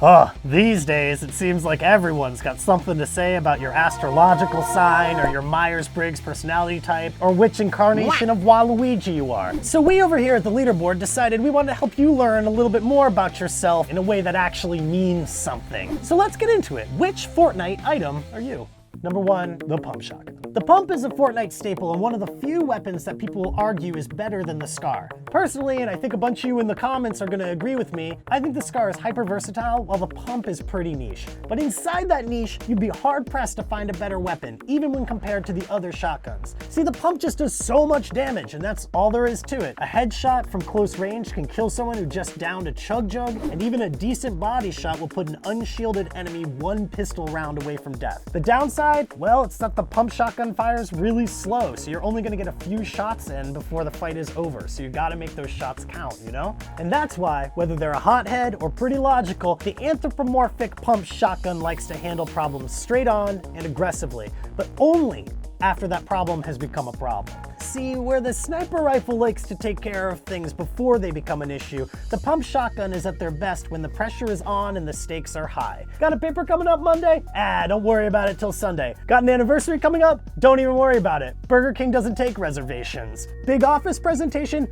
Oh, these days it seems like everyone's got something to say about your astrological sign or your Myers-Briggs personality type or which incarnation of Waluigi you are. So we over here at the Leaderboard decided we wanted to help you learn a little bit more about yourself in a way that actually means something. So let's get into it. Which Fortnite item are you? Number 1, the pump shotgun. The pump is a Fortnite staple and one of the few weapons that people will argue is better than the SCAR. Personally, and I think a bunch of you in the comments are going to agree with me, I think the SCAR is hyper versatile while the pump is pretty niche. But inside that niche, you'd be hard pressed to find a better weapon, even when compared to the other shotguns. See, the pump just does so much damage and that's all there is to it. A headshot from close range can kill someone who just downed a chug jug, and even a decent body shot will put an unshielded enemy one pistol round away from death. The downside, well, it's that the pump shotgun fires really slow, so you're only gonna get a few shots in before the fight is over, so you gotta make those shots count, you know? And that's why, whether they're a hothead or pretty logical, the anthropomorphic pump shotgun likes to handle problems straight on and aggressively, but only after that problem has become a problem. See, where the sniper rifle likes to take care of things before they become an issue, the pump shotgun is at their best when the pressure is on and the stakes are high. Got a paper coming up Monday? Don't worry about it till Sunday. Got an anniversary coming up? Don't even worry about it. Burger King doesn't take reservations. Big office presentation?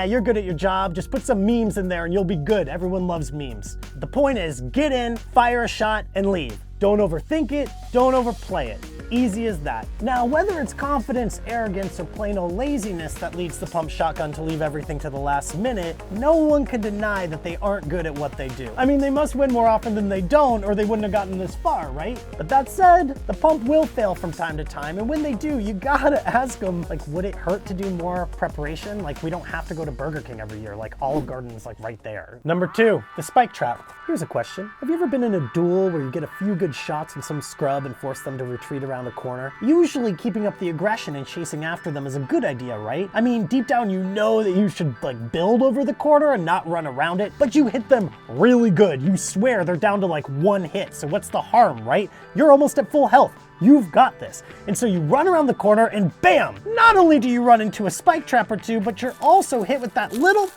You're good at your job. Just put some memes in there and you'll be good. Everyone loves memes. The point is, get in, fire a shot, and leave. Don't overthink it, don't overplay it. Easy as that. Now, whether it's confidence, arrogance, or plain old laziness that leads the pump shotgun to leave everything to the last minute, no one can deny that they aren't good at what they do. I mean, they must win more often than they don't, or they wouldn't have gotten this far, right? But that said, the pump will fail from time to time, and when they do, you gotta ask them, like, would it hurt to do more preparation? Like, we don't have to go to Burger King every year, like Olive Garden is like right there. Number 2, the spike trap. Here's a question. Have you ever been in a duel where you get a few good shots on some scrub and force them to retreat around a corner? Usually keeping up the aggression and chasing after them is a good idea, right? I mean, deep down you know that you should like build over the corner and not run around it, but you hit them really good. You swear they're down to like 1 hit, so what's the harm, right? You're almost at full health. You've got this. And so you run around the corner and bam! Not only do you run into a spike trap or two, but you're also hit with that little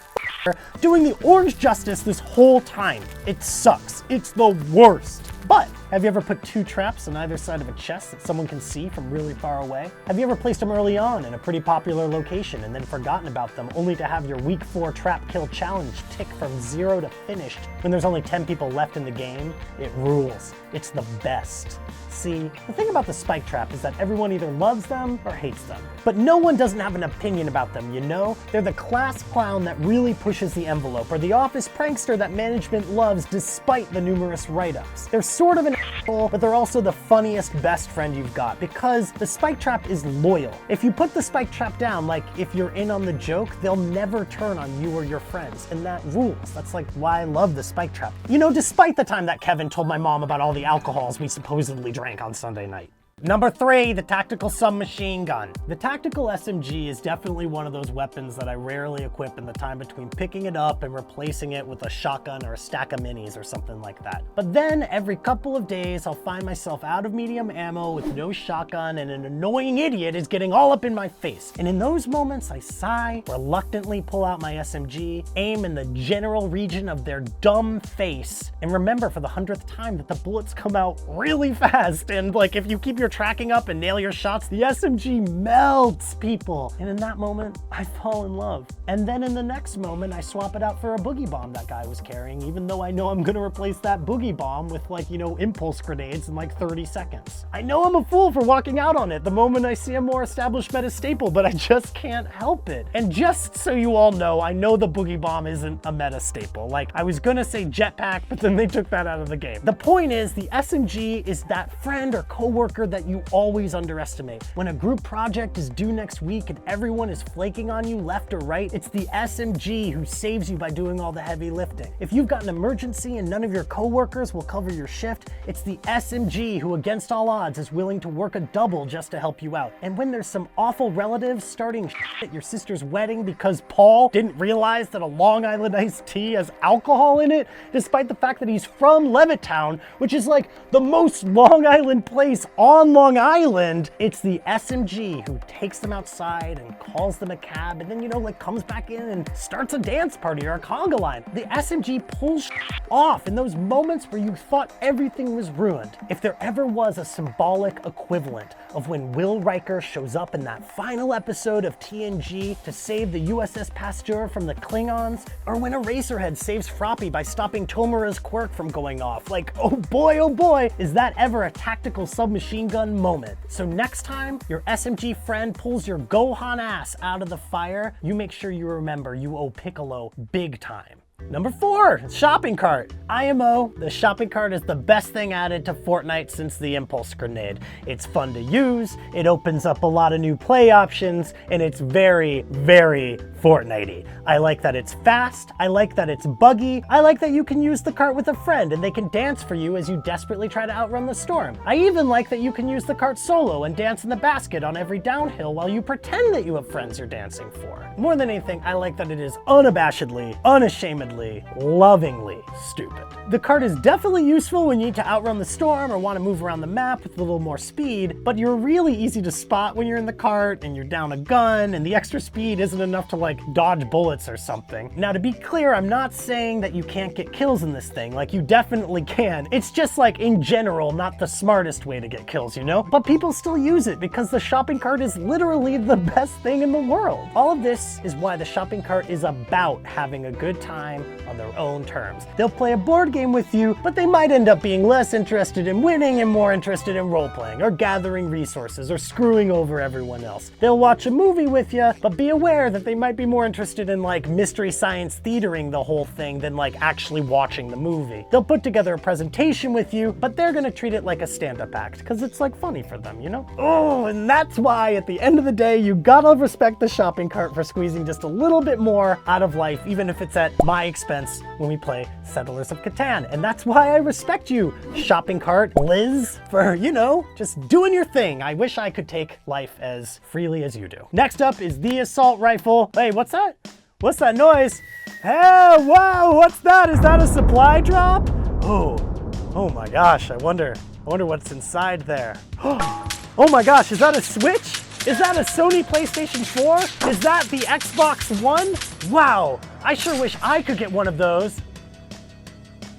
doing the orange justice this whole time. It sucks. It's the worst. But have you ever put 2 traps on either side of a chest that someone can see from really far away? Have you ever placed them early on in a pretty popular location and then forgotten about them only to have your week 4 trap kill challenge tick from 0 to finished when there's only 10 people left in the game? It rules. It's the best. See, the thing about the spike trap is that everyone either loves them or hates them. But no one doesn't have an opinion about them, you know? They're the class clown that really pushes the envelope, or the office prankster that management loves despite the numerous write-ups. They're sort of an asshole, but they're also the funniest best friend you've got, because the spike trap is loyal. If you put the spike trap down, like if you're in on the joke, they'll never turn on you or your friends, and that rules. That's like why I love the spike trap. You know, despite the time that Kevin told my mom about all the alcohols we supposedly drank on Sunday night. Number 3, the tactical submachine gun. The tactical SMG is definitely one of those weapons that I rarely equip in the time between picking it up and replacing it with a shotgun or a stack of minis or something like that. But then every couple of days, I'll find myself out of medium ammo with no shotgun and an annoying idiot is getting all up in my face. And in those moments, I sigh, reluctantly pull out my SMG, aim in the general region of their dumb face, and remember for the 100th time that the bullets come out really fast. And like, if you keep your tracking up and nail your shots, the SMG melts people. And in that moment, I fall in love. And then in the next moment, I swap it out for a boogie bomb that guy was carrying, even though I know I'm gonna replace that boogie bomb with like, you know, impulse grenades in like 30 seconds. I know I'm a fool for walking out on it the moment I see a more established meta staple, but I just can't help it. And just so you all know, I know the boogie bomb isn't a meta staple. Like, I was gonna say jetpack, but then they took that out of the game. The point is, the SMG is that friend or coworker that you always underestimate. When a group project is due next week and everyone is flaking on you left or right, it's the SMG who saves you by doing all the heavy lifting. If you've got an emergency and none of your coworkers will cover your shift, it's the SMG who against all odds is willing to work a double just to help you out. And when there's some awful relatives starting shit at your sister's wedding because Paul didn't realize that a Long Island iced tea has alcohol in it, despite the fact that he's from Levittown, which is like the most Long Island place on on Long Island, it's the SMG who takes them outside and calls them a cab, and then, you know, like comes back in and starts a dance party or a conga line. The SMG pulls off in those moments where you thought everything was ruined. If there ever was a symbolic equivalent of when Will Riker shows up in that final episode of TNG to save the USS Pasteur from the Klingons, or when Eraserhead saves Froppy by stopping Tomura's quirk from going off, like, oh boy, is that ever a tactical submachine gun moment. So next time your SMG friend pulls your Gohan ass out of the fire, you make sure you remember you owe Piccolo big time. Number 4, shopping cart. IMO, the shopping cart is the best thing added to Fortnite since the impulse grenade. It's fun to use, it opens up a lot of new play options, and it's very, very Fortnite-y. I like that it's fast, I like that it's buggy, I like that you can use the cart with a friend and they can dance for you as you desperately try to outrun the storm. I even like that you can use the cart solo and dance in the basket on every downhill while you pretend that you have friends you're dancing for. More than anything, I like that it is unabashedly, unashamedly, lovingly stupid. The cart is definitely useful when you need to outrun the storm or want to move around the map with a little more speed, but you're really easy to spot when you're in the cart and you're down a gun and the extra speed isn't enough to like dodge bullets or something. Now, to be clear, I'm not saying that you can't get kills in this thing. Like, you definitely can. It's just like, in general, not the smartest way to get kills, you know? But people still use it because the shopping cart is literally the best thing in the world. All of this is why the shopping cart is about having a good time on their own terms. They'll play a board game with you, but they might end up being less interested in winning and more interested in role-playing or gathering resources or screwing over everyone else. They'll watch a movie with you, but be aware that they might be more interested in like mystery science theatering the whole thing than like actually watching the movie. They'll put together a presentation with you, but they're gonna treat it like a stand-up act because it's like funny for them, you know? Oh, and that's why at the end of the day, you gotta respect the shopping cart for squeezing just a little bit more out of life, even if it's at my expense when we play Settlers of Catan. And that's why I respect you, shopping cart Liz, for, you know, just doing your thing. I wish I could take life as freely as you do. Next up is the assault rifle. Hey, what's that? What's that noise? Hey, wow, what's that? Is that a supply drop? Oh my gosh, I wonder what's inside there. Oh my gosh, is that a Switch? Is that a Sony PlayStation 4? Is that the Xbox One? Wow, I sure wish I could get one of those.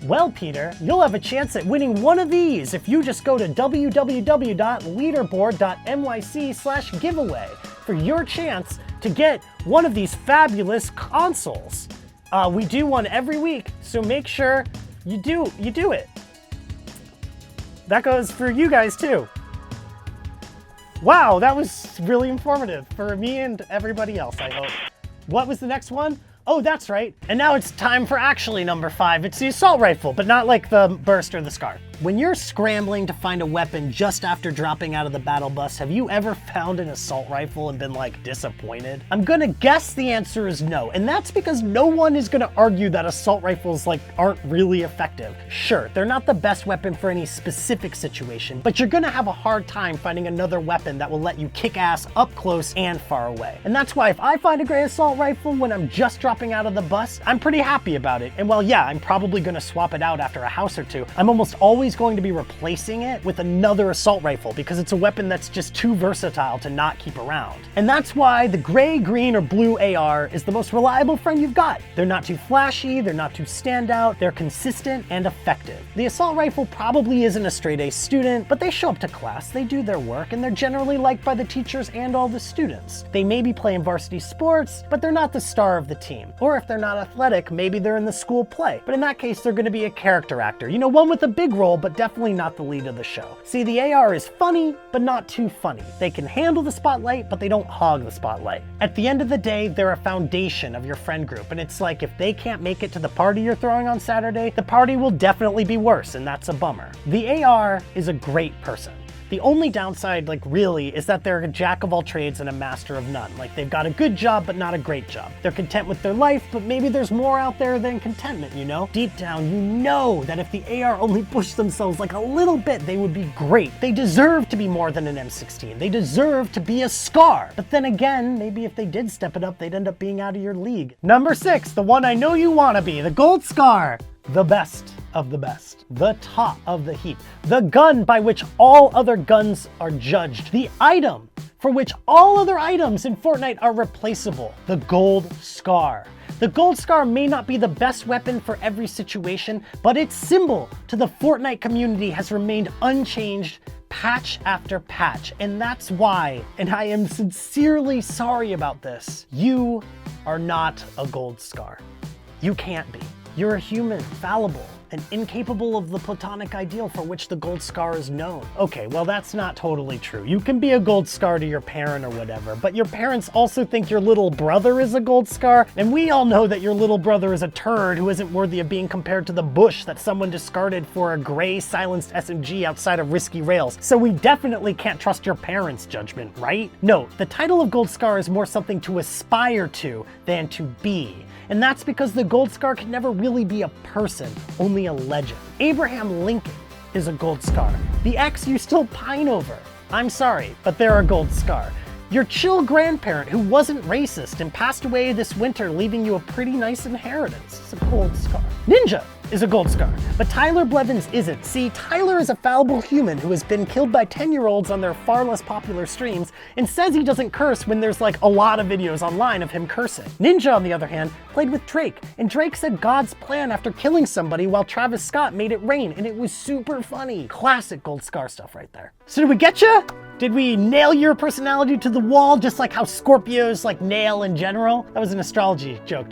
Well, Peter, you'll have a chance at winning one of these if you just go to www.leaderboard.nyc/giveaway for your chance to get one of these fabulous consoles. We do one every week, so make sure you do it. That goes for you guys too. Wow, that was really informative for me and everybody else, I hope. What was the next one? Oh, that's right. And now it's time for actually number 5. It's the assault rifle, but not like the burst or the scar. When you're scrambling to find a weapon just after dropping out of the battle bus, have you ever found an assault rifle and been like disappointed? I'm gonna guess the answer is no, and that's because no one is gonna argue that assault rifles like aren't really effective. Sure, they're not the best weapon for any specific situation, but you're gonna have a hard time finding another weapon that will let you kick ass up close and far away. And that's why if I find a great assault rifle when I'm just dropping out of the bus, I'm pretty happy about it. And while yeah, I'm probably gonna swap it out after a house or two, I'm almost always going to be replacing it with another assault rifle because it's a weapon that's just too versatile to not keep around. And that's why the gray, green, or blue AR is the most reliable friend you've got. They're not too flashy, they're not too standout, they're consistent and effective. The assault rifle probably isn't a straight A student, but they show up to class, they do their work, and they're generally liked by the teachers and all the students. They may be playing varsity sports, but they're not the star of the team. Or if they're not athletic, maybe they're in the school play. But in that case, they're gonna be a character actor. You know, one with a big role, but definitely not the lead of the show. See, the AR is funny, but not too funny. They can handle the spotlight, but they don't hog the spotlight. At the end of the day, they're a foundation of your friend group, and it's like if they can't make it to the party you're throwing on Saturday, the party will definitely be worse, and that's a bummer. The AR is a great person. The only downside, like really, is that they're a jack of all trades and a master of none. Like they've got a good job, but not a great job. They're content with their life, but maybe there's more out there than contentment, you know? Deep down, you know that if the AR only pushed themselves like a little bit, they would be great. They deserve to be more than an M16. They deserve to be a SCAR. But then again, maybe if they did step it up, they'd end up being out of your league. Number 6, the one I know you wanna be, the Gold SCAR. The best of the best, the top of the heap, the gun by which all other guns are judged, the item for which all other items in Fortnite are replaceable, the Gold Scar. The Gold Scar may not be the best weapon for every situation, but its symbol to the Fortnite community has remained unchanged patch after patch, and that's why, and I am sincerely sorry about this, you are not a Gold Scar. You can't be. You're a human, fallible, and incapable of the platonic ideal for which the Gold Scar is known. Okay, well that's not totally true. You can be a Gold Scar to your parent or whatever, but your parents also think your little brother is a Gold Scar, and we all know that your little brother is a turd who isn't worthy of being compared to the bush that someone discarded for a gray silenced SMG outside of Risky Rails. So we definitely can't trust your parents' judgment, right? No, the title of Gold Scar is more something to aspire to than to be. And that's because the Gold Scar can never really be a person, only a legend. Abraham Lincoln is a Gold Scar. The ex you still pine over. I'm sorry, but they're a Gold Scar. Your chill grandparent who wasn't racist and passed away this winter, leaving you a pretty nice inheritance. It's a Gold Scar. Ninja is a Gold Scar, but Tyler Blevins isn't. See, Tyler is a fallible human who has been killed by 10-year-olds on their far less popular streams and says he doesn't curse when there's like a lot of videos online of him cursing. Ninja, on the other hand, played with Drake, and Drake said God's plan after killing somebody while Travis Scott made it rain, and it was super funny. Classic Gold Scar stuff right there. So did we get you? Did we nail your personality to the wall just like how Scorpios like nail in general? That was an astrology joke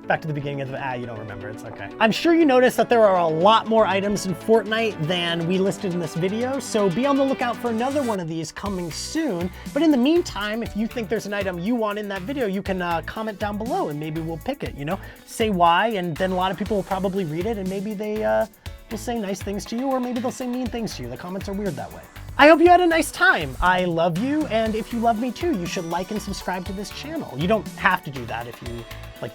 back to the beginning of the, you don't remember, it's okay. I'm sure you noticed that there are a lot more items in Fortnite than we listed in this video, so be on the lookout for another one of these coming soon. But in the meantime, if you think there's an item you want in that video, you can comment down below and maybe we'll pick it, you know? Say why, and then a lot of people will probably read it and maybe they will say nice things to you, or maybe they'll say mean things to you. The comments are weird that way. I hope you had a nice time. I love you, and if you love me too, you should like and subscribe to this channel. You don't have to do that if you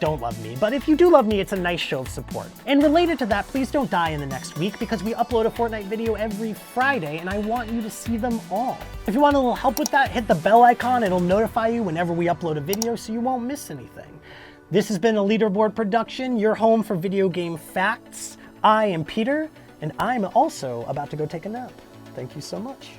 don't love me, but if you do love me, it's a nice show of support. And related to that, please don't die in the next week because we upload a Fortnite video every Friday and I want you to see them all. If you want a little help with that, hit the bell icon. It'll notify you whenever we upload a video so you won't miss anything. This has been a Leaderboard production, your home for video game facts. I am Peter, and I'm also about to go take a nap. Thank you so much.